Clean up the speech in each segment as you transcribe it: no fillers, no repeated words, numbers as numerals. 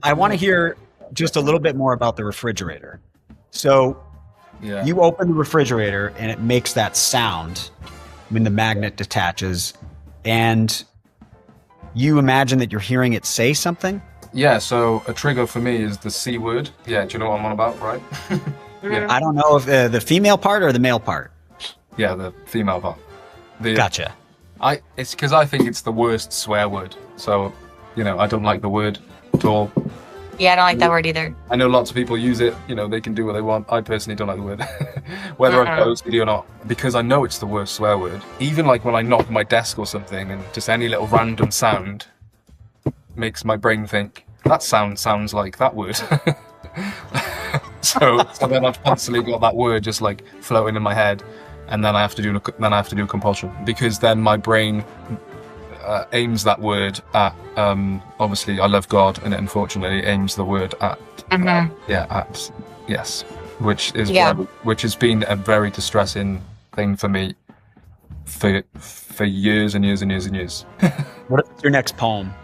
I want to hear just a little bit more about the refrigerator. So you open the refrigerator and it makes that sound when the magnet detaches, and you imagine that you're hearing it say something? Yeah, so a trigger for me is the C word. Yeah, do you know what I'm on about, right? Yeah. I don't know if the female part or the male part. Yeah, the female part. Gotcha. It's because I think it's the worst swear word. So, I don't like the word at all. Yeah, I don't like that word either. I know lots of people use it. They can do what they want. I personally don't like the word. Whether I've got OCD or not, because I know it's the worst swear word. Even like when I knock my desk or something and just any little random sound makes my brain think, that sound sounds like that word. so then I've constantly got that word just like floating in my head, and then I have to do a compulsion, because then my brain aims that word at obviously I love God, and it unfortunately aims the word at yes, which has been a very distressing thing for me for years and years and years and years. What is your next poem?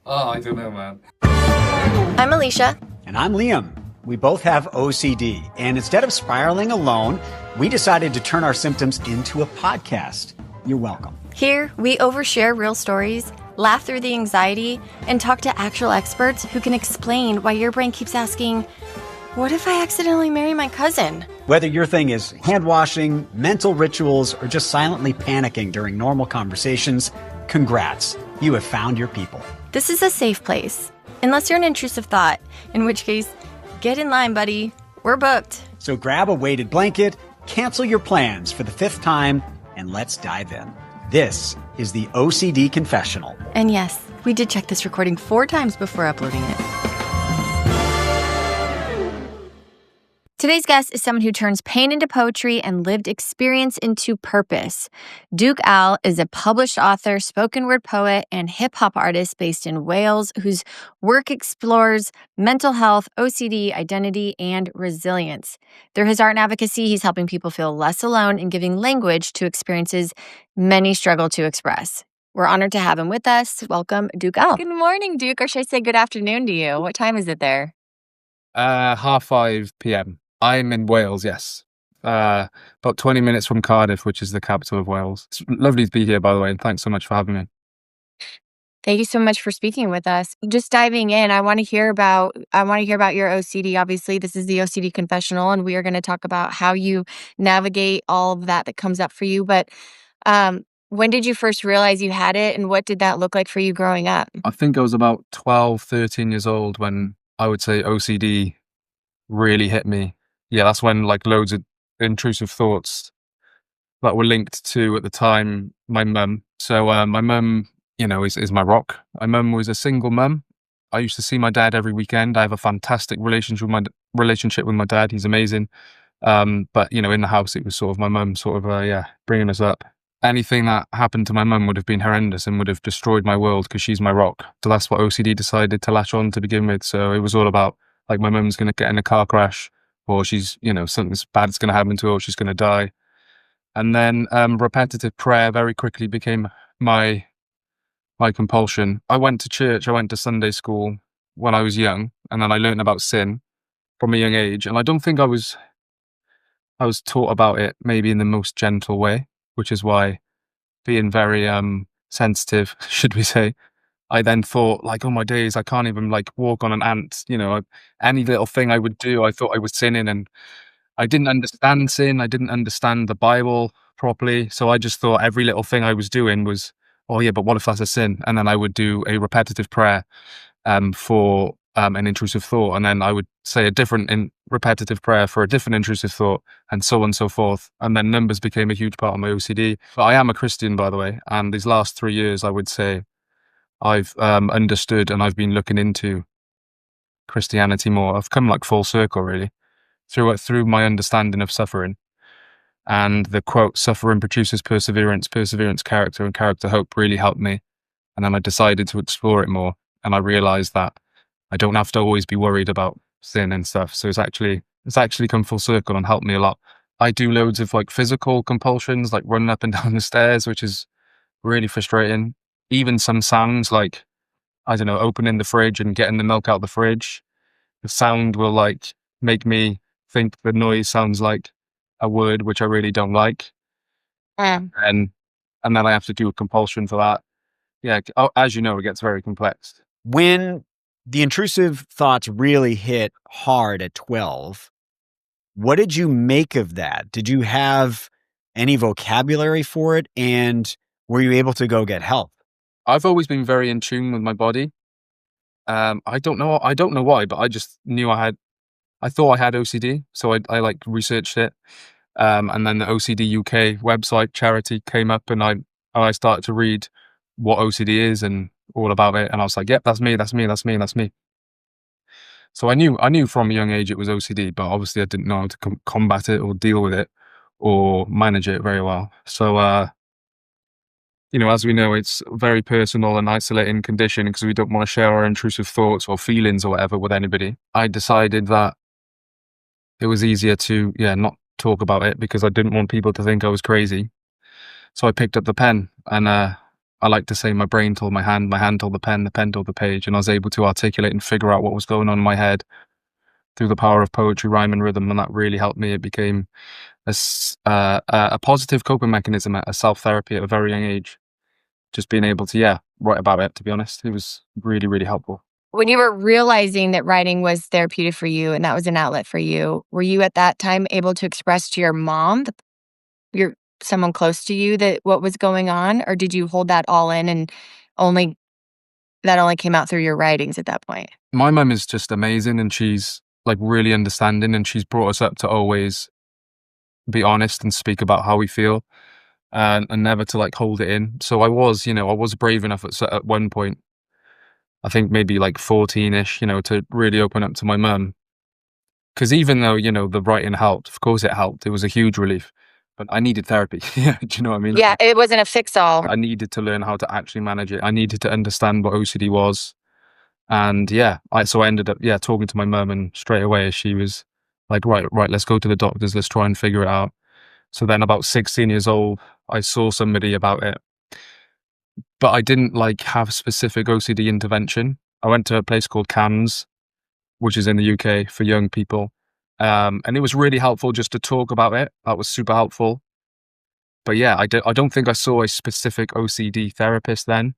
I don't know, man. I'm Alicia. And I'm Liam. We both have OCD, and instead of spiraling alone, we decided to turn our symptoms into a podcast. You're welcome. Here, we overshare real stories, laugh through the anxiety, and talk to actual experts who can explain why your brain keeps asking, what if I accidentally marry my cousin? Whether your thing is hand washing, mental rituals, or just silently panicking during normal conversations, congrats. You have found your people. This is a safe place, unless you're an intrusive thought, in which case, get in line, buddy. We're booked. So grab a weighted blanket, cancel your plans for the 5th time, and let's dive in. This is the OCD Confessional. And yes, we did check this recording 4 times before uploading it. Today's guest is someone who turns pain into poetry and lived experience into purpose. Duke Al is a published author, spoken word poet, and hip-hop artist based in Wales whose work explores mental health, OCD, identity, and resilience. Through his art and advocacy, he's helping people feel less alone and giving language to experiences many struggle to express. We're honored to have him with us. Welcome, Duke Al. Good morning, Duke, or should I say good afternoon to you? What time is it there? 5:30 p.m. I'm in Wales, yes. About 20 minutes from Cardiff, which is the capital of Wales. It's lovely to be here, by the way, and thanks so much for having me. Thank you so much for speaking with us. Just diving in, I want to hear about your OCD. Obviously, this is the OCD Confessional, and we are going to talk about how you navigate all of that comes up for you. But when did you first realize you had it, and what did that look like for you growing up? I think I was about 12, 13 years old when I would say OCD really hit me. Yeah, that's when like loads of intrusive thoughts that were linked to, at the time, my mum. So my mum, is my rock. My mum was a single mum. I used to see my dad every weekend. I have a fantastic relationship with my dad. He's amazing. But in the house, it was sort of my mum bringing us up. Anything that happened to my mum would have been horrendous and would have destroyed my world, because she's my rock. So that's what OCD decided to latch on to begin with. So it was all about like my mum's going to get in a car crash, or she's, something bad's going to happen to her, or she's going to die. And then repetitive prayer very quickly became my compulsion. I went to church, I went to Sunday school when I was young, and then I learned about sin from a young age. And I don't think I was taught about it maybe in the most gentle way, which is why, being very sensitive, should we say, I then thought, like, oh my days, I can't even like walk on an ant. Any little thing I would do, I thought I was sinning, and I didn't understand sin. I didn't understand the Bible properly. So I just thought every little thing I was doing was, oh yeah, but what if that's a sin? And then I would do a repetitive prayer for an intrusive thought. And then I would say a different repetitive prayer for a different intrusive thought, and so on and so forth. And then numbers became a huge part of my OCD. But I am a Christian, by the way. And these last 3 years, I would say, I've understood, and I've been looking into Christianity more. I've come like full circle, really, through my understanding of suffering. And the quote, "Suffering produces perseverance, perseverance character, and character hope," really helped me. And then I decided to explore it more, and I realized that I don't have to always be worried about sin and stuff. So it's actually come full circle and helped me a lot. I do loads of like physical compulsions, like running up and down the stairs, which is really frustrating. Even some sounds like I don't know, opening the fridge and getting the milk out of the fridge. The sound will like make me think the noise sounds like a word which I really don't like. And then I have to do a compulsion for that. Yeah, as you know, it gets very complex. When the intrusive thoughts really hit hard at 12, what did you make of that? Did you have any vocabulary for it? And were you able to go get help? I've always been very in tune with my body. I don't know why, but I just knew I thought I had OCD. So I like researched it. And then the OCD UK website charity came up, and I started to read what OCD is and all about it. And I was like, yep, that's me. So I knew from a young age it was OCD, but obviously I didn't know how to combat it or deal with it or manage it very well. So, as we know, it's a very personal and isolating condition because we don't want to share our intrusive thoughts or feelings or whatever with anybody. I decided that it was easier to, not talk about it because I didn't want people to think I was crazy. So I picked up the pen, and I like to say my brain told my hand told the pen told the page, and I was able to articulate and figure out what was going on in my head through the power of poetry, rhyme, and rhythm, and that really helped me. It became a positive coping mechanism, a self-therapy at a very young age. Just being able to, write about it, to be honest. It was really, really helpful. When you were realizing that writing was therapeutic for you and that was an outlet for you, were you at that time able to express to your mom, someone close to you, that what was going on? Or did you hold that all in and that only came out through your writings at that point? My mum is just amazing, and she's like really understanding, and she's brought us up to always be honest and speak about how we feel, and never to like hold it in. So I was brave enough at one point, I think maybe like 14-ish, to really open up to my mum. Because even though, the writing helped, of course it helped. It was a huge relief. But I needed therapy. Do you know what I mean? Yeah, it wasn't a fix-all. I needed to learn how to actually manage it. I needed to understand what OCD was. And I ended up, talking to my mum, and straight away she was like, right, let's go to the doctors. Let's try and figure it out. So then about 16 years old, I saw somebody about it. But I didn't like have specific OCD intervention. I went to a place called CAMS, which is in the UK for young people. And it was really helpful just to talk about it. That was super helpful. But I don't think I saw a specific OCD therapist then.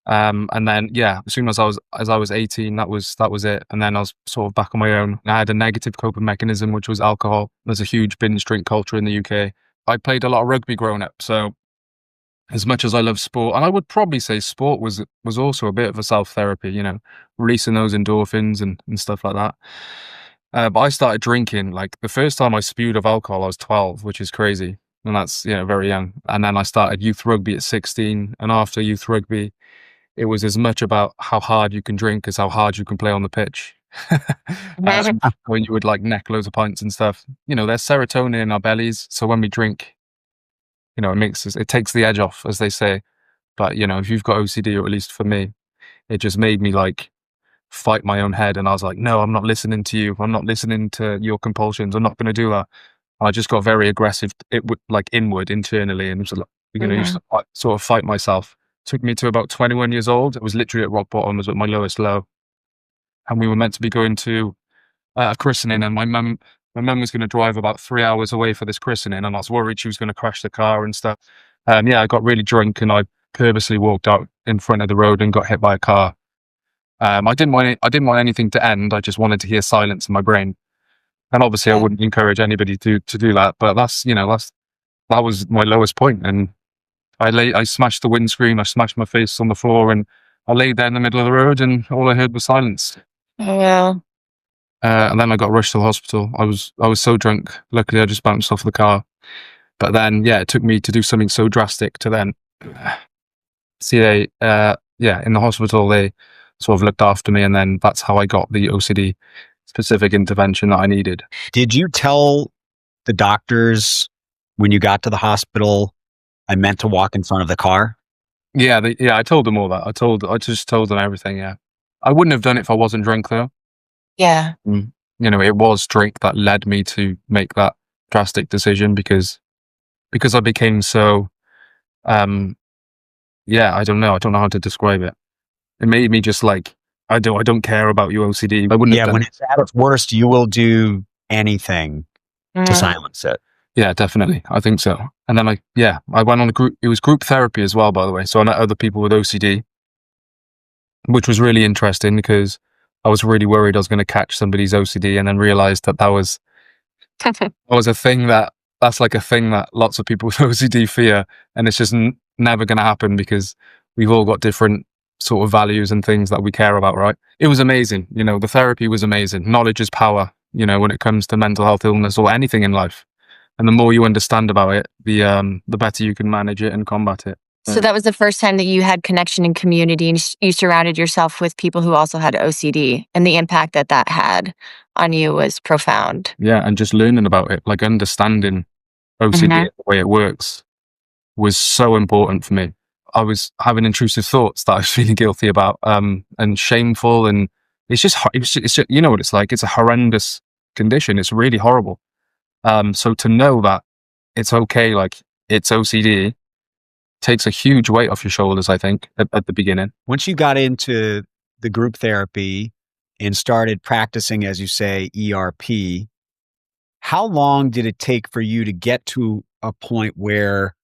And then, as soon as I was 18, that was it. And then I was sort of back on my own. I had a negative coping mechanism, which was alcohol. There's a huge binge drink culture in the UK. I played a lot of rugby growing up. So as much as I love sport, and I would probably say sport was also a bit of a self-therapy, releasing those endorphins and stuff like that. But I started drinking, like the first time I spewed of alcohol, I was 12, which is crazy. And that's, very young. And then I started youth rugby at 16. And after youth rugby, it was as much about how hard you can drink as how hard you can play on the pitch. When you would like neck loads of pints and stuff, there's serotonin in our bellies. So when we drink, it takes the edge off, as they say. But, if you've got OCD, or at least for me, it just made me like fight my own head. And I was like, no, I'm not listening to you. I'm not listening to your compulsions. I'm not going to do that. I just got very aggressive. It would like inward internally, and it was like, used to sort of fight myself. It took me to about 21 years old. It was literally at rock bottom. It was at my lowest low. And we were meant to be going to a christening, and my mum was going to drive about 3 hours away for this christening, and I was worried she was going to crash the car and stuff. I got really drunk, and I purposely walked out in front of the road and got hit by a car. I didn't want anything to end. I just wanted to hear silence in my brain. And obviously I wouldn't encourage anybody to do that, but that was my lowest point. And I smashed the windscreen, I smashed my face on the floor, and I laid there in the middle of the road, and all I heard was silence. Yeah. And then I got rushed to the hospital. I was so drunk. Luckily I just bounced off the car. But then, it took me to do something so drastic to then see in the hospital, they sort of looked after me, and then that's how I got the OCD specific intervention that I needed. Did you tell the doctors when you got to the hospital, I meant to walk in front of the car? Yeah, I told them all that. I just told them everything. Yeah, I wouldn't have done it if I wasn't drunk, though. Yeah. It was drink that led me to make that drastic decision because I became so. I don't know how to describe it. It made me just like, I don't care about you, OCD. I wouldn't have done when it. it's at its worst, you will do anything to silence it. Yeah, definitely. I think so. And then I went on it was group therapy as well, by the way. So I met other people with OCD, which was really interesting because I was really worried I was going to catch somebody's OCD, and then realized that was a thing that's like a thing that lots of people with OCD fear. And it's just never going to happen because we've all got different sort of values and things that we care about, right? It was amazing. The therapy was amazing. Knowledge is power, when it comes to mental health illness or anything in life. And the more you understand about it, the better you can manage it and combat it. So that was the first time that you had connection and community, and you surrounded yourself with people who also had OCD, and the impact that had on you was profound. Yeah, and just learning about it, like understanding OCD, the way it works, was so important for me. I was having intrusive thoughts that I was feeling guilty about, and shameful, and it's just you know what it's like. It's a horrendous condition. It's really horrible. So to know that it's okay, like it's OCD, takes a huge weight off your shoulders, I think, at the beginning. Once you got into the group therapy and started practicing, as you say, ERP, how long did it take for you to get to a point where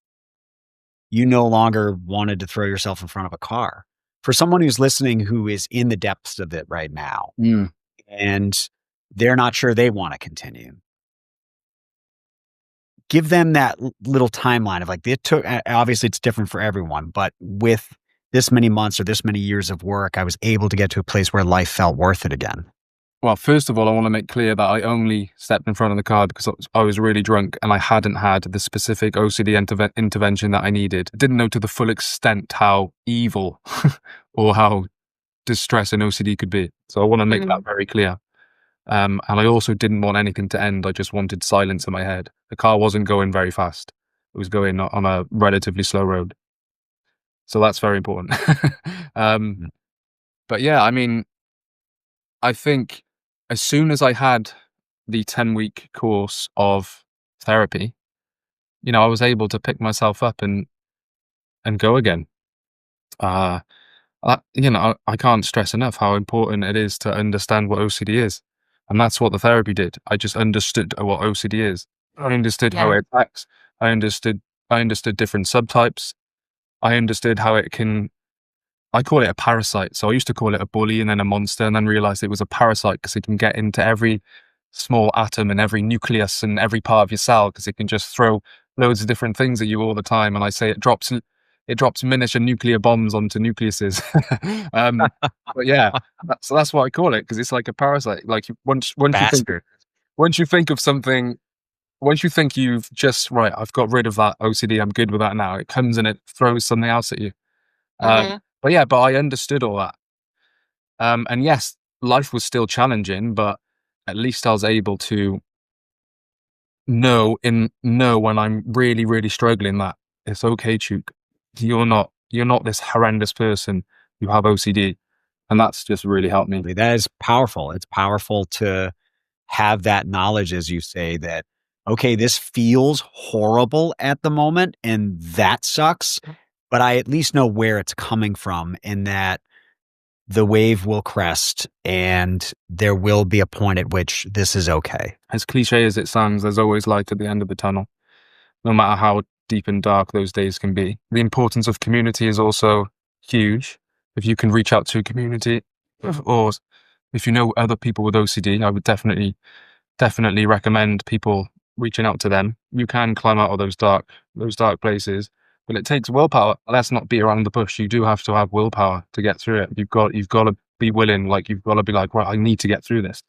you no longer wanted to throw yourself in front of a car? For someone who's listening who is in the depths of it right now, and they're not sure they want to continue, give them that little timeline of like, it took, obviously it's different for everyone, but with this many months or this many years of work, I was able to get to a place where life felt worth it again. Well, first of all, I want to make clear that I only stepped in front of the car because I was really drunk and I hadn't had the specific OCD intervention that I needed. I didn't know to the full extent how evil or how distressing OCD could be. So I want to make that very clear. And I also didn't want anything to end. I just wanted silence in my head. The car wasn't going very fast. It was going on a relatively slow road. So that's very important. But yeah, I mean, I think as soon as I had the 10-week course of therapy, I was able to pick myself up and go again. I can't stress enough how important it is to understand what OCD is. And that's what the therapy did. I just understood what OCD is. I understood how it attacks. I understood different subtypes. I understood how it can, I call it a parasite. So I used to call it a bully and then a monster, and then realized it was a parasite because it can get into every small atom and every nucleus and every part of your cell, because it can just throw loads of different things at you all the time. And I say it drops miniature nuclear bombs onto nucleuses. But yeah, that's what I call it, because it's like a parasite. Like once you think of something, once you think you've just, right, I've got rid of that OCD, I'm good with that now, it comes and it throws something else at you. But I understood all that. And yes, life was still challenging, but at least I was able to know when I'm really, really struggling that it's okay, Duke. You're not this horrendous person. You have OCD. And that's just really helped me. That is powerful. It's powerful to have that knowledge, as you say, that, okay, this feels horrible at the moment and that sucks, but I at least know where it's coming from, and that the wave will crest and there will be a point at which this is okay. As cliche as it sounds, there's always light at the end of the tunnel, no matter how deep and dark those days can be. The importance of community is also huge. If you can reach out to a community, or if you know other people with OCD, I would definitely recommend people reaching out to them. You can climb out of those dark places, but it takes willpower. Let's not beat around the bush. You do have to have willpower to get through it. You've got to be willing. Like, you've got to be like, right, I need to get through this.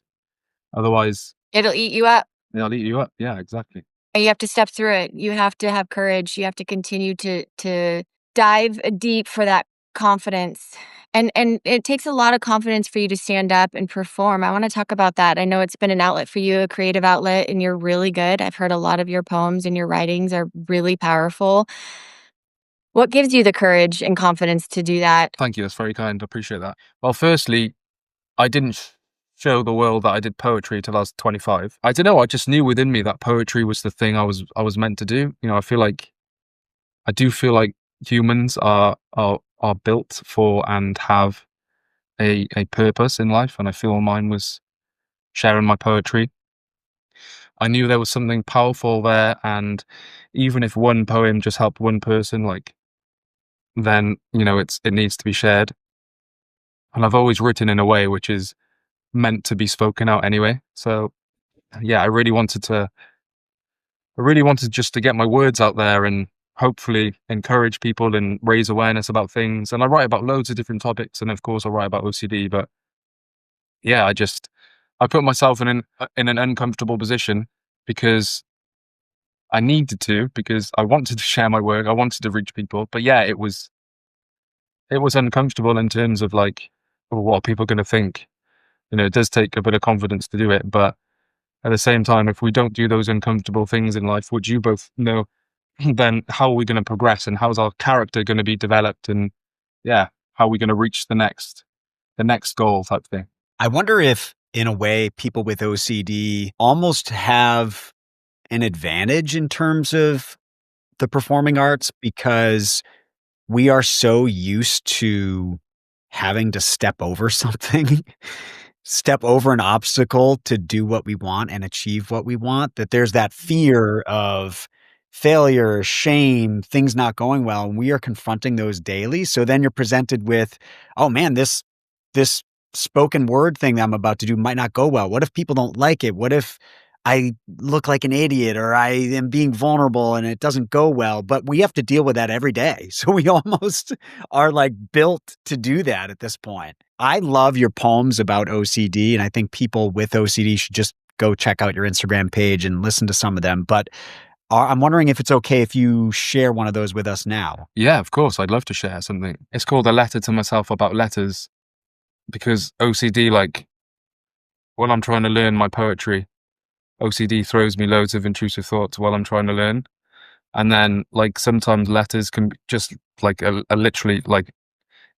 Otherwise, it'll eat you up. It'll eat you up. Yeah, exactly. And you have to step through it. You have to have courage. You have to continue to dive deep for that confidence. And it takes a lot of confidence for you to stand up and perform. I want to talk about that. I know it's been an outlet for you, a creative outlet, and you're really good. I've heard a lot of your poems and your writings are really powerful. What gives you the courage and confidence to do that? Thank you. That's very kind. I appreciate that. Well, firstly, I didn't show the world that I did poetry till I was 25. I don't know. I just knew within me that poetry was the thing I was meant to do. I do feel like humans are built for and have a purpose in life, and I feel mine was sharing my poetry. I knew there was something powerful there, and even if one poem just helped one person, like, then, it needs to be shared. And I've always written in a way which is meant to be spoken out anyway. So yeah, I really wanted just to get my words out there and hopefully encourage people and raise awareness about things. And I write about loads of different topics, and of course I write about OCD, but yeah, I put myself in an uncomfortable position because I needed to, because I wanted to share my work, I wanted to reach people. But yeah, it was uncomfortable in terms of like, well, what are people going to think? It does take a bit of confidence to do it, but at the same time, if we don't do those uncomfortable things in life, which you both know, then how are we going to progress, and how's our character going to be developed, and yeah, how are we going to reach the next goal type thing? I wonder if, in a way, people with OCD almost have an advantage in terms of the performing arts, because we are so used to having to step over something, step over an obstacle to do what we want and achieve what we want, that there's that fear of failure, shame, things not going well. And we are confronting those daily. So then you're presented with, oh man, this spoken word thing that I'm about to do might not go well. What if people don't like it? What if I look like an idiot, or I am being vulnerable and it doesn't go well? But we have to deal with that every day. So we almost are like built to do that at this point. I love your poems about OCD, and I think people with OCD should just go check out your Instagram page and listen to some of them. But I'm wondering if it's okay if you share one of those with us now. Yeah, of course. I'd love to share something. It's called A Letter to Myself About Letters, because OCD, like, when I'm trying to learn my poetry, OCD throws me loads of intrusive thoughts while I'm trying to learn. And then, like, sometimes letters can be just like a literally like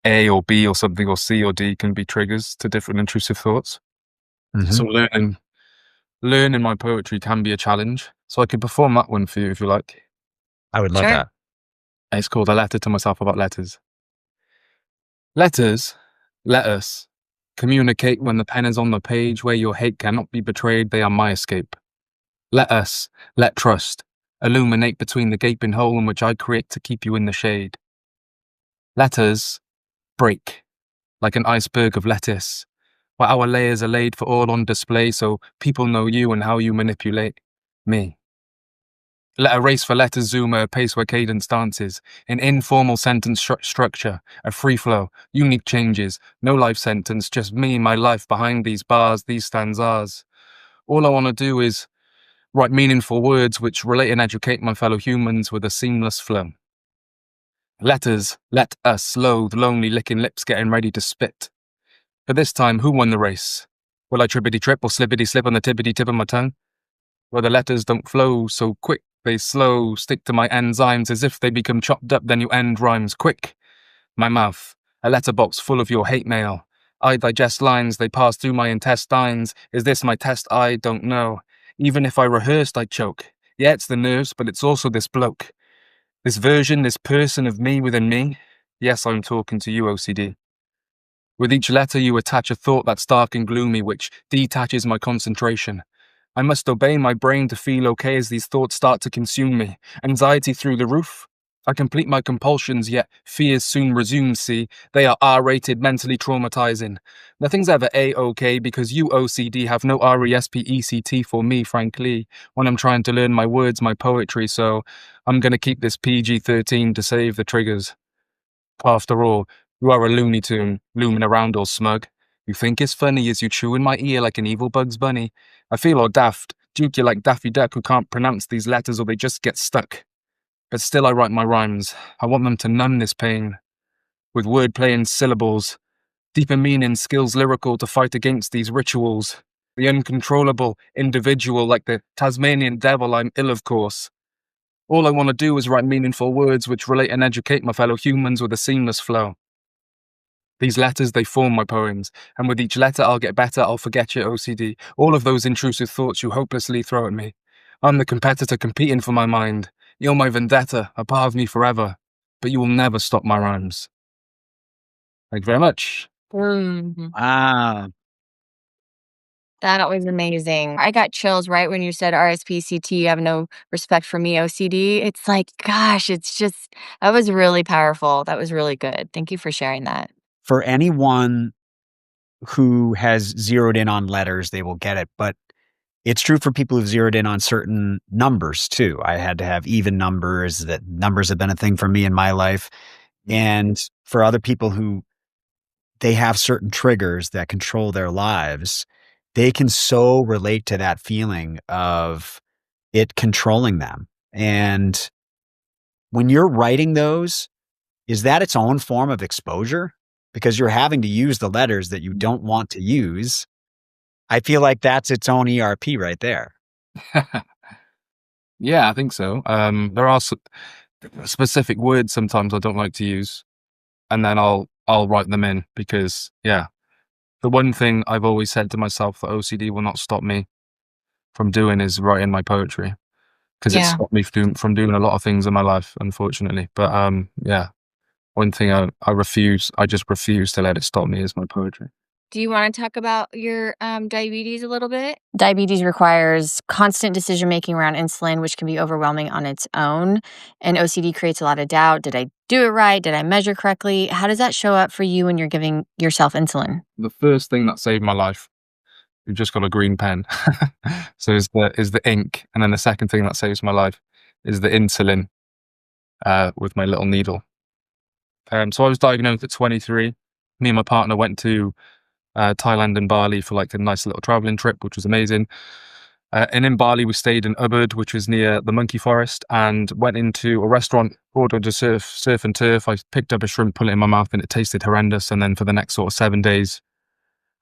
A or B or something, or C or D can be triggers to different intrusive thoughts. Mm-hmm. So learning my poetry can be a challenge. So I could perform that one for you if you like. I would love Sure. that. It's called A Letter to Myself About Letters. Letters, let us communicate when the pen is on the page where your hate cannot be betrayed. They are my escape. Let trust illuminate between the gaping hole in which I create to keep you in the shade. Letters break like an iceberg of lettuce, where our layers are laid for all on display so people know you and how you manipulate me. Let a race for letters zoom at a pace where cadence dances, an informal sentence structure, a free flow, unique changes, no life sentence, just me, my life behind these bars, these stanzas. All I want to do is write meaningful words which relate and educate my fellow humans with a seamless flow. Letters, let us loathe lonely licking lips getting ready to spit. But this time, who won the race? Will I trippity trip or slippity slip on the tippity tip of my tongue? Where the letters don't flow so quick, they slow, stick to my enzymes as if they become chopped up, then you end rhymes quick. My mouth, a letterbox full of your hate mail. I digest lines, they pass through my intestines. Is this my test? I don't know. Even if I rehearsed, I'd choke. Yeah, it's the nerves, but it's also this bloke. This version, this person of me within me. Yes, I'm talking to you, OCD. With each letter, you attach a thought that's dark and gloomy, which detaches my concentration. I must obey my brain to feel okay as these thoughts start to consume me. Anxiety through the roof. I complete my compulsions, yet fears soon resume, see. They are R-rated, mentally traumatizing. Nothing's ever A-okay because you, OCD, have no R-E-S-P-E-C-T for me, frankly, when I'm trying to learn my words, my poetry, so I'm gonna keep this PG-13 to save the triggers. After all, you are a Looney Tune, looming around all smug. You think it's funny as you chew in my ear like an evil Bugs Bunny. I feel all daft, Duke, you're like Daffy Duck who can't pronounce these letters or they just get stuck. But still I write my rhymes. I want them to numb this pain. With wordplay and syllables, deeper meaning, skills lyrical to fight against these rituals. The uncontrollable individual like the Tasmanian devil, I'm ill of course. All I want to do is write meaningful words which relate and educate my fellow humans with a seamless flow. These letters, they form my poems, and with each letter I'll get better, I'll forget your OCD, all of those intrusive thoughts you hopelessly throw at me. I'm the competitor competing for my mind. You're my vendetta, a part of me forever, but you will never stop my rhymes. Thank you very much. Wow. That was amazing. I got chills right when you said RSPCT, you have no respect for me, OCD. It's like, gosh, it's just, that was really powerful. That was really good. Thank you for sharing that. For anyone who has zeroed in on letters, they will get it. But it's true for people who've zeroed in on certain numbers too. I had to have even numbers. That numbers have been a thing for me in my life. And for other people who they have certain triggers that control their lives, they can so relate to that feeling of it controlling them. And when you're writing those, is that its own form of exposure? Because you're having to use the letters that you don't want to use. I feel like that's its own ERP right there. Yeah, I think so. There are specific words sometimes I don't like to use, and then I'll write them in because, yeah, the one thing I've always said to myself that OCD will not stop me from doing is writing my poetry, because it's stopped me from doing a lot of things in my life, unfortunately. But yeah, one thing I just refuse to let it stop me is my poetry. Do you want to talk about your diabetes a little bit? Diabetes requires constant decision-making around insulin, which can be overwhelming on its own. And OCD creates a lot of doubt. Did I do it right? Did I measure correctly? How does that show up for you when you're giving yourself insulin? The first thing that saved my life, you've just got a green pen. So is the ink. And then the second thing that saves my life is the insulin with my little needle. So I was diagnosed at 23. Me and my partner went to Thailand and Bali for like a nice little traveling trip, which was amazing. And in Bali, we stayed in Ubud, which was near the monkey forest, and went into a restaurant, ordered a surf and turf. I picked up a shrimp, put it in my mouth, and it tasted horrendous. And then for the next sort of 7 days,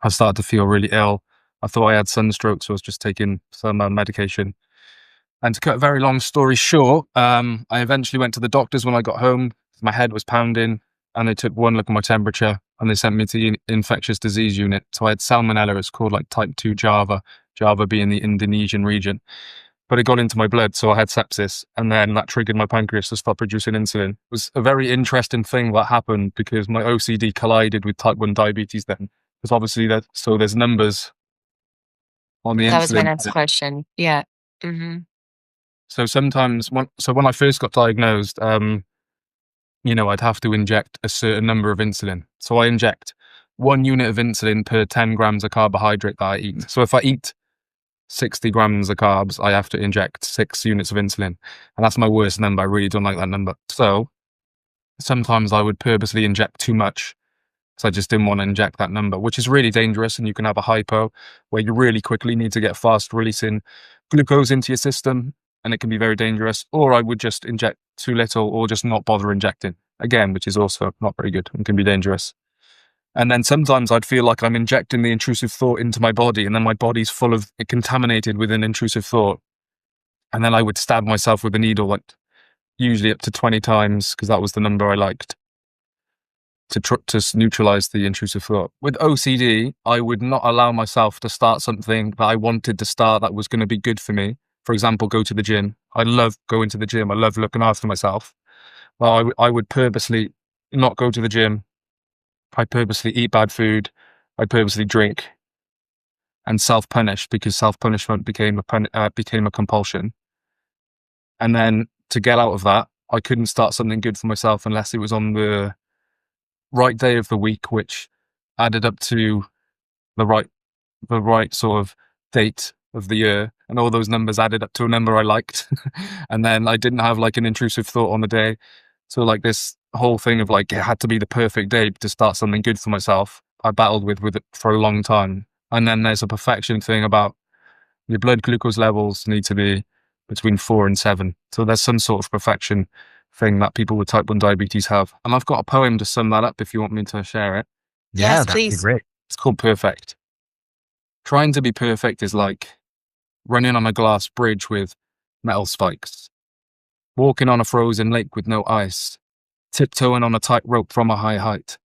I started to feel really ill. I thought I had sunstroke, so I was just taking some medication. And to cut a very long story short, I eventually went to the doctors when I got home. My head was pounding, and they took one look at my temperature, and they sent me to the infectious disease unit. So I had salmonella. It's called like type 2 Java being the Indonesian region. But it got into my blood, so I had sepsis, and then that triggered my pancreas to stop producing insulin. It was a very interesting thing that happened because my OCD collided with type 1 diabetes then. Because obviously there's numbers on the insulin. That was my next question. Yeah. Mm-hmm. So sometimes, when I first got diagnosed, I'd have to inject a certain number of insulin. So I inject 1 unit of insulin per 10 grams of carbohydrate that I eat. So if I eat 60 grams of carbs, I have to inject 6 units of insulin. And that's my worst number. I really don't like that number. So sometimes I would purposely inject too much. So I just didn't want to inject that number, which is really dangerous. And you can have a hypo where you really quickly need to get fast releasing glucose into your system. And it can be very dangerous. Or I would just inject too little or just not bother injecting. Again, which is also not very good and can be dangerous. And then sometimes I'd feel like I'm injecting the intrusive thought into my body, and then my body's contaminated with an intrusive thought. And then I would stab myself with a needle, like usually up to 20 times, because that was the number I liked, to neutralize the intrusive thought. With OCD, I would not allow myself to start something that I wanted to start that was going to be good for me. For example, go to the gym. I love going to the gym. I love looking after myself. Well, I would purposely not go to the gym. I'd purposely eat bad food. I'd purposely drink and self-punish, because self-punishment became a compulsion. And then to get out of that, I couldn't start something good for myself unless it was on the right day of the week, which added up to the right sort of date of the year, and all those numbers added up to a number I liked. And then I didn't have like an intrusive thought on the day. So like this whole thing of like, it had to be the perfect day to start something good for myself. I battled with it for a long time. And then there's a perfection thing about your blood glucose levels need to be between 4 and 7. So there's some sort of perfection thing that people with type 1 diabetes have. And I've got a poem to sum that up if you want me to share it. Yeah, yes, that'd please. be great. It's called Perfect. Trying to be perfect is like running on a glass bridge with metal spikes, walking on a frozen lake with no ice, tiptoeing on a tightrope from a high height.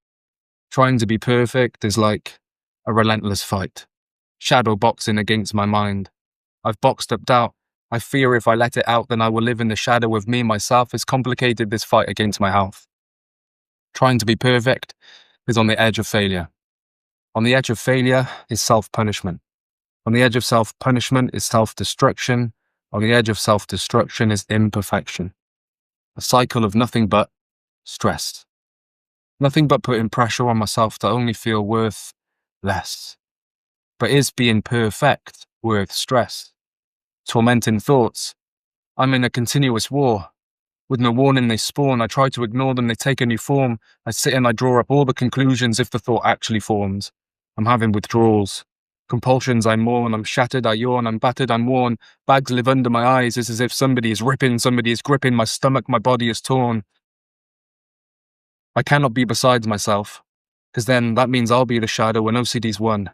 Trying to be perfect is like a relentless fight, shadow boxing against my mind. I've boxed up doubt. I fear if I let it out, then I will live in the shadow of me myself. It's complicated, this fight against my health. Trying to be perfect is on the edge of failure. On the edge of failure is self-punishment. On the edge of self-punishment is self-destruction. On the edge of self-destruction is imperfection. A cycle of nothing but stress. Nothing but putting pressure on myself to only feel worth less. But is being perfect worth stress? Tormenting thoughts. I'm in a continuous war. With no warning they spawn, I try to ignore them, they take a new form. I sit and I draw up all the conclusions if the thought actually forms. I'm having withdrawals. Compulsions I mourn, I'm shattered, I yawn, I'm battered, I'm worn. Bags live under my eyes, it's as if somebody is ripping, somebody is gripping my stomach, my body is torn. I cannot be besides myself, because then that means I'll be the shadow when OCD's won.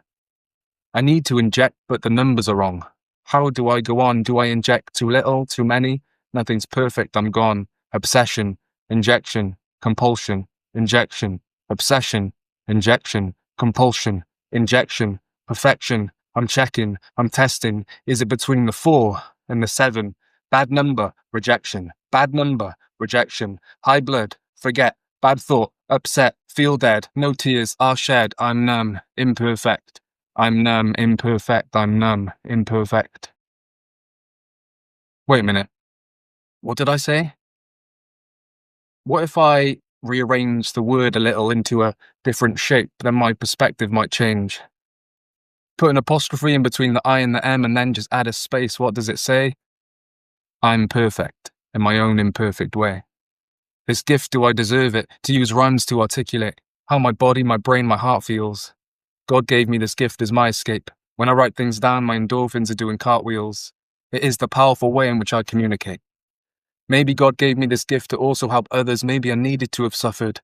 I need to inject, but the numbers are wrong. How do I go on? Do I inject too little, too many? Nothing's perfect, I'm gone. Obsession, injection, compulsion, injection, obsession, injection, compulsion, injection, perfection. I'm checking, I'm testing. Is it between the 4 and the 7? Bad number, rejection. Bad number, rejection. High blood, forget. Bad thought, upset, feel dead. No tears are shed. I'm numb, imperfect. I'm numb, imperfect. I'm numb, imperfect. Wait a minute. What did I say? What if I rearrange the word a little into a different shape? Then my perspective might change. Put an apostrophe in between the I and the M and then just add a space. What does it say? I'm perfect in my own imperfect way. This gift, do I deserve it? To use rhymes to articulate how my body, my brain, my heart feels. God gave me this gift as my escape. When I write things down, my endorphins are doing cartwheels. It is the powerful way in which I communicate. Maybe God gave me this gift to also help others. Maybe I needed to have suffered.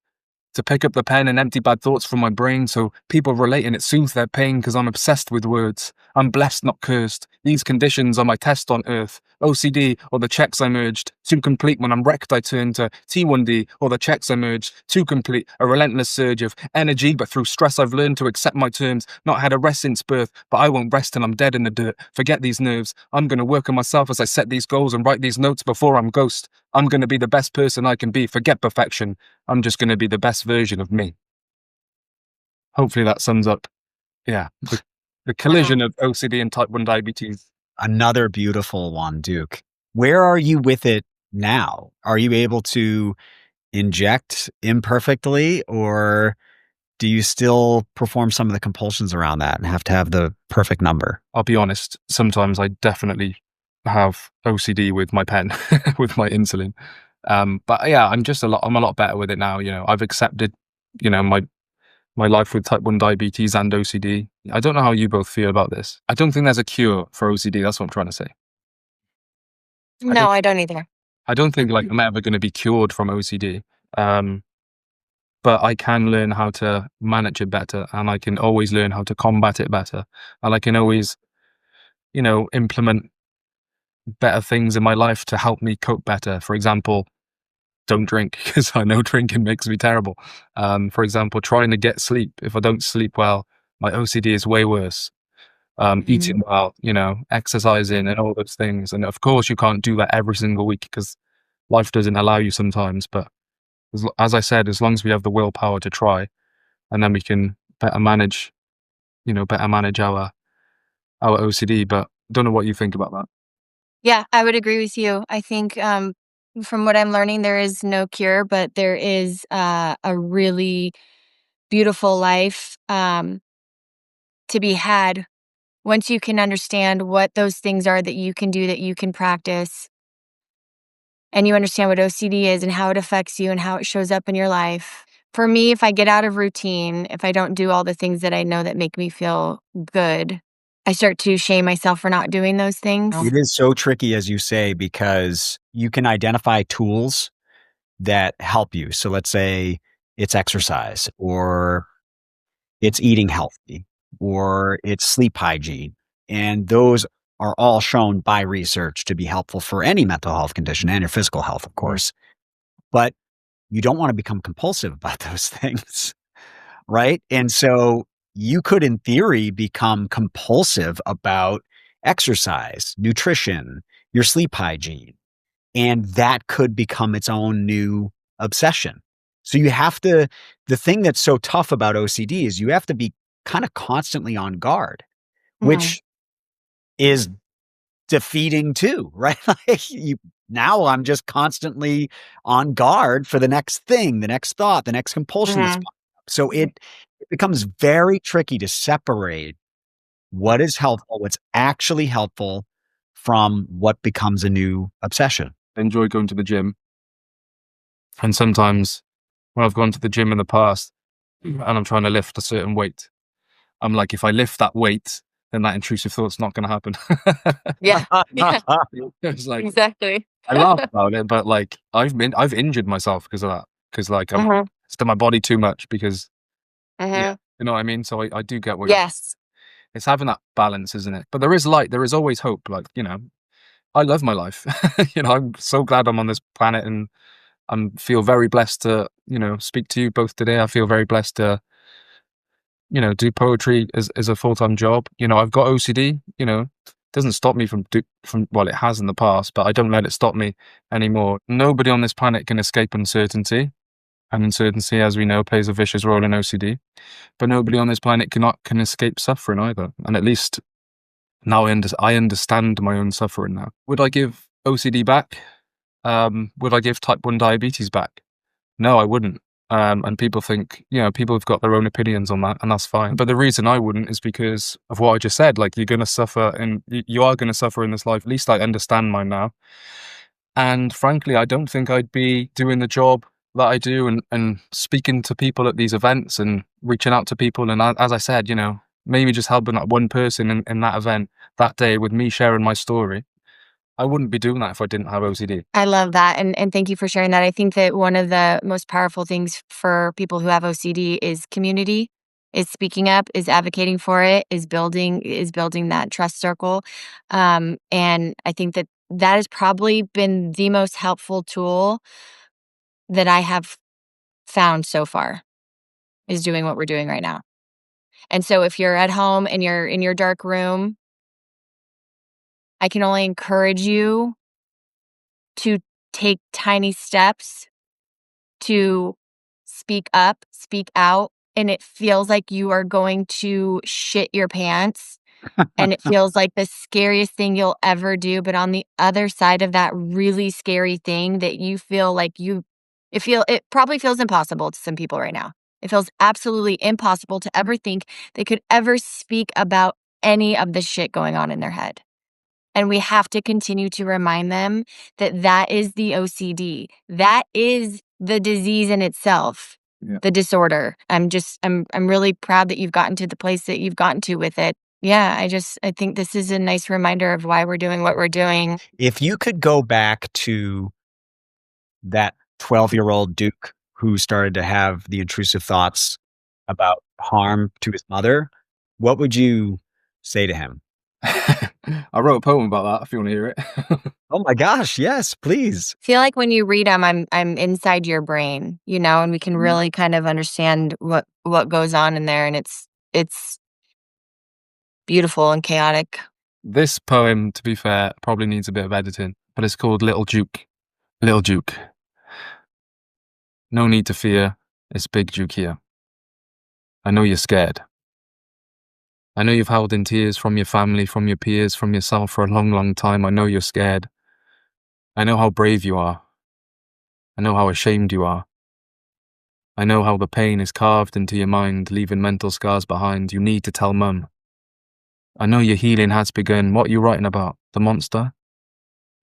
To pick up the pen and empty bad thoughts from my brain so people relate and it soothes their pain because I'm obsessed with words. I'm blessed, not cursed. These conditions are my test on earth. OCD or the checks I merged. Too complete when I'm wrecked I turn to T1D or the checks I merged. Too complete, a relentless surge of energy, but through stress I've learned to accept my terms. Not had a rest since birth, but I won't rest till I'm dead in the dirt. Forget these nerves. I'm gonna work on myself as I set these goals and write these notes before I'm ghost. I'm gonna be the best person I can be. Forget perfection. I'm just gonna be the best version of me. Hopefully that sums up, the collision of OCD and type 1 diabetes. Another beautiful one, Duke. Where are you with it now? Are you able to inject imperfectly, or do you still perform some of the compulsions around that and have to have the perfect number? I'll be honest, sometimes I definitely have OCD with my pen, with my insulin. But yeah, I'm a lot better with it now. I've accepted, my life with type 1 diabetes and OCD. I don't know how you both feel about this. I don't think there's a cure for OCD. That's what I'm trying to say. No, I don't either. I don't think I'm ever going to be cured from OCD. But I can learn how to manage it better, and I can always learn how to combat it better. And I can always, implement better things in my life to help me cope better. For example, don't drink, because I know drinking makes me terrible. For example, trying to get sleep. If I don't sleep well, my OCD is way worse. Eating well, exercising and all those things. And of course, you can't do that every single week because life doesn't allow you sometimes. But as I said, as long as we have the willpower to try, and then we can better manage our OCD. But I don't know what you think about that. Yeah, I would agree with you. I think from what I'm learning, there is no cure, but there is a really beautiful life to be had once you can understand what those things are that you can do, that you can practice, and you understand what OCD is and how it affects you and how it shows up in your life. For me, if I get out of routine, if I don't do all the things that I know that make me feel good, I start to shame myself for not doing those things. It is so tricky, as you say, because you can identify tools that help you. So let's say it's exercise, or it's eating healthy, or it's sleep hygiene. And those are all shown by research to be helpful for any mental health condition and your physical health, of course. But you don't want to become compulsive about those things, right? And so you could, in theory, become compulsive about exercise, nutrition, your sleep hygiene, and that could become its own new obsession. So you have to, the thing that's so tough about OCD is you have to be kind of constantly on guard, which is defeating too, right? Now I'm just constantly on guard for the next thing, the next thought, the next compulsion that's popping up. So it becomes very tricky to separate what is helpful, what's actually helpful, from what becomes a new obsession. I enjoy going to the gym. And sometimes when I've gone to the gym in the past and I'm trying to lift a certain weight, I'm like, if I lift that weight, then that intrusive thought's not going to happen. Yeah. It's like, Exactly. I laugh about it, but like I've injured myself because of that. Because like I've done my body too much because, yeah, you know what I mean? So I do get what Yes. it's having that balance, isn't it? But there is light. There is always hope. Like, you know, I love my life. You know, I'm so glad I'm on this planet and I feel very blessed to, you know, speak to you both today. I feel very blessed to, you know, do poetry as a full-time job. You know, I've got OCD, you know, doesn't stop me from, well, it has in the past, but I don't let it stop me anymore. Nobody on this planet can escape uncertainty. And uncertainty, as we know, plays a vicious role in OCD. But nobody on this planet can escape suffering either. And at least now I understand my own suffering now. Would I give OCD back? Would I give type 1 diabetes back? No, I wouldn't. And people think, you know, people have got their own opinions on that, and that's fine. But the reason I wouldn't is because of what I just said. Like, you're going to suffer, and you are going to suffer in this life. At least I understand mine now. And frankly, I don't think I'd be doing the job that I do and speaking to people at these events and reaching out to people. And as I said, you know, maybe just helping that one person in that event that day with me sharing my story. I wouldn't be doing that if I didn't have OCD. I love that. And thank you for sharing that. I think that one of the most powerful things for people who have OCD is community, is speaking up, is advocating for it, is building that trust circle. And I think that has probably been the most helpful tool that I have found so far, is doing what we're doing right now. And so if you're at home and you're in your dark room, I can only encourage you to take tiny steps to speak up, speak out, and it feels like you are going to shit your pants. And it feels like the scariest thing you'll ever do. But on the other side of that really scary thing that you feel like it probably feels impossible to some people right now. It feels absolutely impossible to ever think they could ever speak about any of the shit going on in their head. And we have to continue to remind them that that is the OCD. That is the disease in itself, the disorder. I'm really proud that you've gotten to the place that you've gotten to with it. Yeah, I think this is a nice reminder of why we're doing what we're doing. If you could go back to that 12-year-old Duke who started to have the intrusive thoughts about harm to his mother, what would you say to him? I wrote a poem about that if you want to hear it. Oh my gosh, yes, please. I feel like when you read them, I'm inside your brain, you know, and we can really kind of understand what goes on in there, and it's beautiful and chaotic. This poem, to be fair, probably needs a bit of editing, but it's called Little Duke. Little Duke. No need to fear, it's Big Duke here. I know you're scared. I know you've howled in tears from your family, from your peers, from yourself for a long, long time. I know you're scared. I know how brave you are. I know how ashamed you are. I know how the pain is carved into your mind, leaving mental scars behind. You need to tell Mum. I know your healing has begun. What are you writing about? The monster?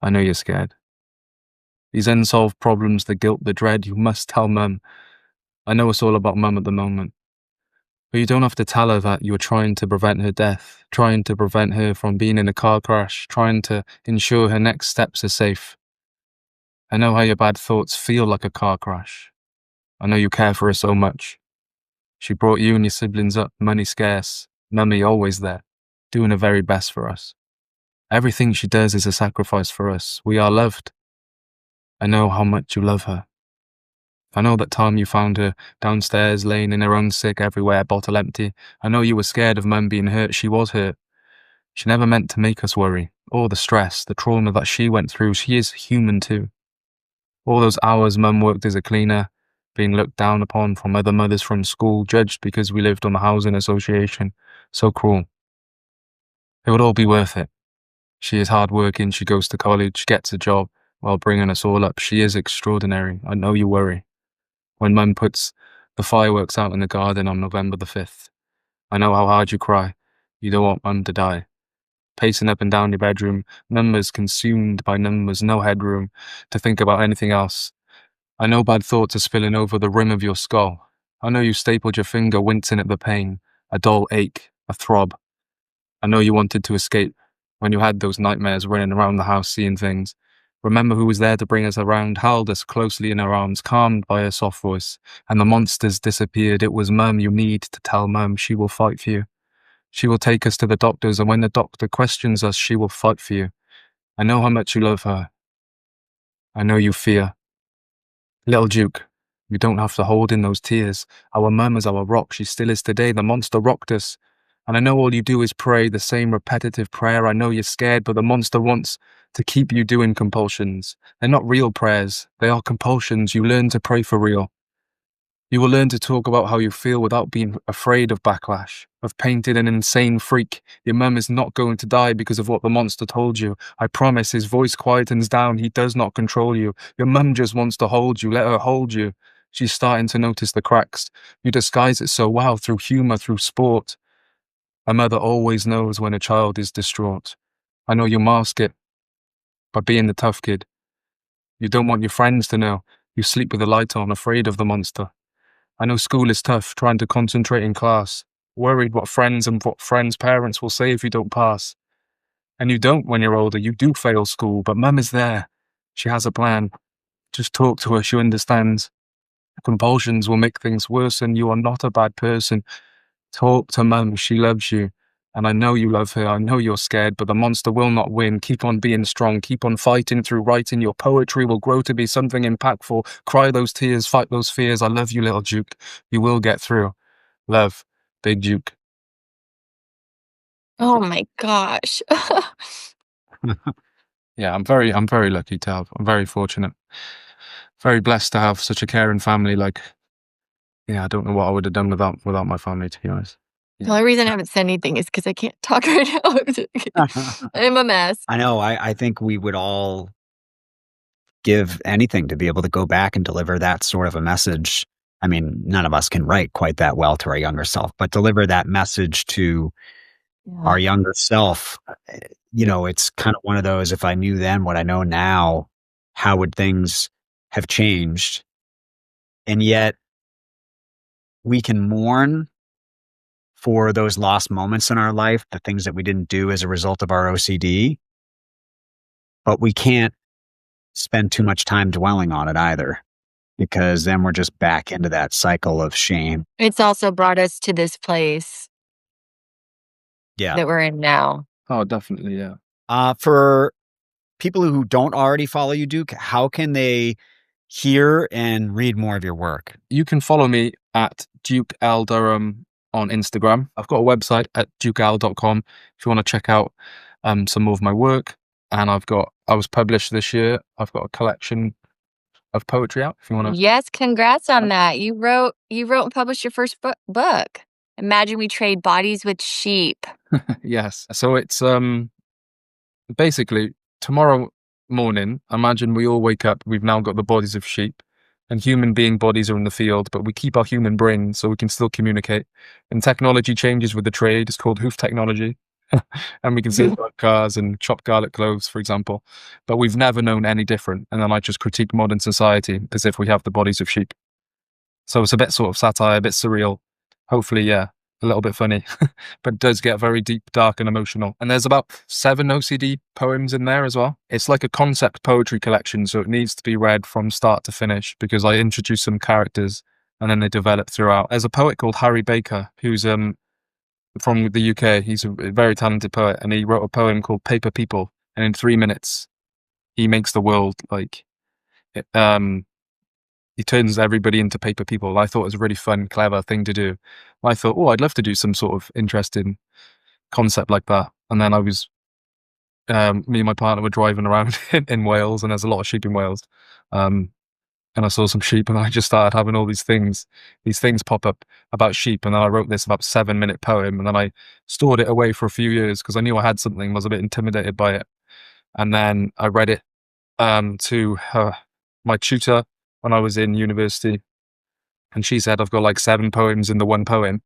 I know you're scared. These unsolved problems, the guilt, the dread, you must tell Mum. I know it's all about Mum at the moment. But you don't have to tell her that you're trying to prevent her death, trying to prevent her from being in a car crash, trying to ensure her next steps are safe. I know how your bad thoughts feel like a car crash. I know you care for her so much. She brought you and your siblings up, money scarce, Mummy always there, doing her very best for us. Everything she does is a sacrifice for us. We are loved. I know how much you love her. I know that time you found her downstairs, laying in her own sick everywhere, bottle empty. I know you were scared of Mum being hurt. She was hurt. She never meant to make us worry. All the stress, the trauma that she went through, she is human too. All those hours Mum worked as a cleaner, being looked down upon from other mothers from school, judged because we lived on the housing association. So cruel. It would all be worth it. She is hardworking, she goes to college, gets a job while bringing us all up. She is extraordinary. I know you worry. When Mum puts the fireworks out in the garden on November the 5th, I know how hard you cry. You don't want Mum to die. Pacing up and down your bedroom, numbers consumed by numbers, no headroom to think about anything else. I know bad thoughts are spilling over the rim of your skull. I know you stapled your finger, wincing at the pain, a dull ache, a throb. I know you wanted to escape when you had those nightmares running around the house seeing things. Remember who was there to bring us around, held us closely in her arms, calmed by her soft voice, and the monsters disappeared. It was Mum you need to tell Mum she will fight for you. She will take us to the doctors, and when the doctor questions us, she will fight for you. I know how much you love her. I know you fear. Little Duke, you don't have to hold in those tears. Our Mum is our rock. She still is today. The monster rocked us. And I know all you do is pray, the same repetitive prayer. I know you're scared, but the monster wants to keep you doing compulsions. They're not real prayers. They are compulsions. You learn to pray for real. You will learn to talk about how you feel without being afraid of backlash, of painting an insane freak. Your Mum is not going to die because of what the monster told you. I promise. His voice quietens down. He does not control you. Your Mum just wants to hold you. Let her hold you. She's starting to notice the cracks. You disguise it so well through humor, through sport. A mother always knows when a child is distraught. I know you mask it by being the tough kid. You don't want your friends to know. You sleep with the light on, afraid of the monster. I know school is tough, trying to concentrate in class, worried what friends and what friends' parents will say if you don't pass. And you don't when you're older. You do fail school, but Mum is there. She has a plan. Just talk to her, she understands. Compulsions will make things worse, and you are not a bad person. Talk to Mum, she loves you. And I know you love her, I know you're scared, but the monster will not win. Keep on being strong, keep on fighting through writing. Your poetry will grow to be something impactful. Cry those tears, fight those fears. I love you, little Duke. You will get through. Love, Big Duke. Oh my gosh. Yeah, I'm very lucky to have. I'm very fortunate. Very blessed to have such a caring family. Like, yeah, I don't know what I would have done without my family, to be honest. The only reason I haven't said anything is because I can't talk right now. I'm a mess. I know. I think we would all give anything to be able to go back and deliver that sort of a message. I mean, none of us can write quite that well to our younger self, but deliver that message to our younger self. You know, it's kind of one of those, if I knew then what I know now, how would things have changed? And yet we can mourn for those lost moments in our life, the things that we didn't do as a result of our OCD, but we can't spend too much time dwelling on it either, because then we're just back into that cycle of shame. It's also brought us to this place that we're in now. Oh, definitely, yeah. For people who don't already follow you, Duke, how can they hear and read more of your work? You can follow me at Duke Al Durham on Instagram. I've got a website at dukeal.com if you want to check out some more of my work. And I was published this year. I've got a collection of poetry out if you want to. Yes, congrats on that. You wrote and published your first book. Imagine we trade bodies with sheep. Yes. So it's basically tomorrow morning, imagine we all wake up, we've now got the bodies of sheep, and human being bodies are in the field, but we keep our human brains so we can still communicate. And technology changes with the trade. It's called hoof technology. And we can still drive cars and chop garlic cloves, for example. But we've never known any different. And then I just critique modern society as if we have the bodies of sheep. So it's a bit sort of satire, a bit surreal. Hopefully, yeah, a little bit funny, but it does get very deep, dark, and emotional. And there's about 7 OCD poems in there as well. It's like a concept poetry collection, so it needs to be read from start to finish because I introduce some characters and then they develop throughout. There's a poet called Harry Baker who's from the UK. He's a very talented poet, and he wrote a poem called Paper People. And in 3 minutes, he makes the world like he turns everybody into paper people. I thought it was a really fun, clever thing to do. I thought, oh, I'd love to do some sort of interesting concept like that. And then I was, me and my partner were driving around in Wales, and there's a lot of sheep in Wales. and I saw some sheep, and I just started having all these things pop up about sheep. And then I wrote this about 7-minute poem, and then I stored it away for a few years because I knew I had something, was a bit intimidated by it. And then I read it to my tutor when I was in university, and she said I've got like 7 poems in the one poem.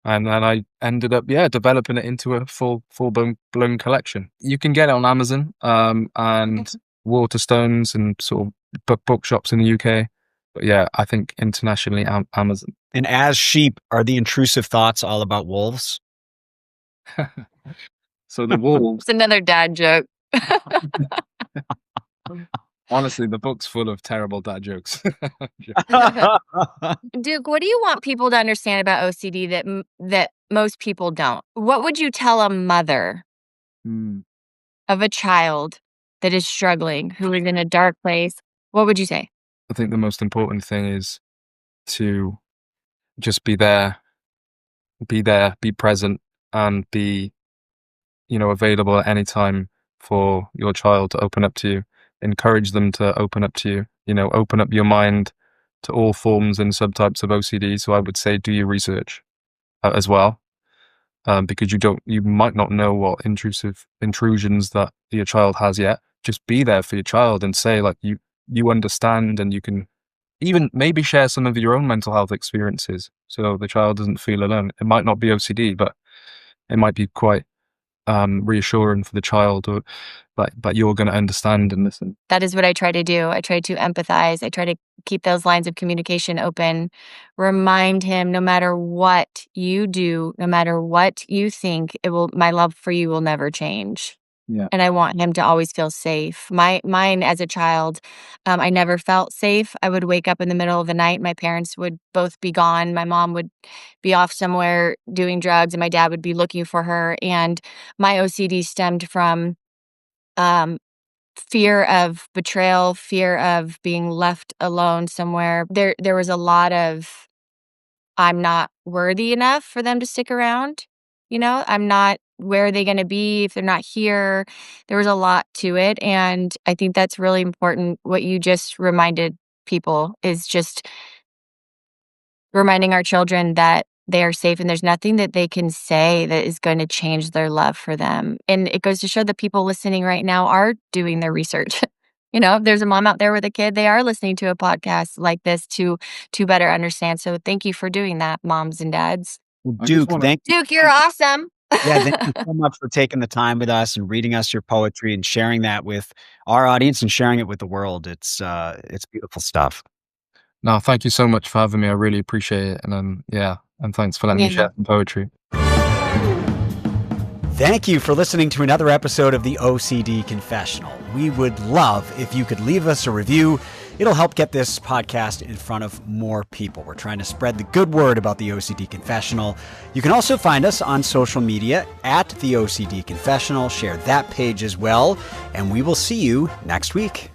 And then I ended up, developing it into a full blown collection. You can get it on Amazon and Waterstones and sort of bookshops in the UK. But yeah, I think internationally, Amazon. And as sheep, are the intrusive thoughts all about wolves? So the wolves. It's another dad joke. Honestly, the book's full of terrible dad jokes. Duke, what do you want people to understand about OCD that most people don't? What would you tell a mother of a child that is struggling, who is in a dark place? What would you say? I think the most important thing is to just be there, be present, and be, available at any time for your child to open up to you. Encourage them to open up to you, open up your mind to all forms and subtypes of OCD. So I would say do your research as well, because you might not know what intrusions that your child has yet. Just be there for your child and say like you understand, and you can even maybe share some of your own mental health experiences so the child doesn't feel alone. It might not be OCD, but it might be quite reassuring for the child, but you're going to understand and listen. That is what I try to do. I try to empathize. I try to keep those lines of communication open. Remind him, no matter what you do, no matter what you think, my love for you will never change. Yeah. And I want him to always feel safe. Mine as a child, I never felt safe. I would wake up in the middle of the night. My parents would both be gone. My mom would be off somewhere doing drugs, and my dad would be looking for her. And my OCD stemmed from fear of betrayal, fear of being left alone somewhere. There was a lot of, I'm not worthy enough for them to stick around. I'm not, where are they going to be if they're not here? There was a lot to it. And I think that's really important. What you just reminded people is just reminding our children that they are safe and there's nothing that they can say that is going to change their love for them. And it goes to show that people listening right now are doing their research. If there's a mom out there with a kid, they are listening to a podcast like this to better understand. So thank you for doing that, moms and dads. Well, Duke, Duke, you're awesome. Yeah, thank you so much for taking the time with us and reading us your poetry and sharing that with our audience and sharing it with the world. It's beautiful stuff. No, thank you so much for having me. I really appreciate it. And and thanks for letting me share some poetry. Thank you for listening to another episode of the OCD Confessional. We would love if you could leave us a review. It'll help get this podcast in front of more people. We're trying to spread the good word about the OCD Confessional. You can also find us on social media at the OCD Confessional. Share that page as well. And we will see you next week.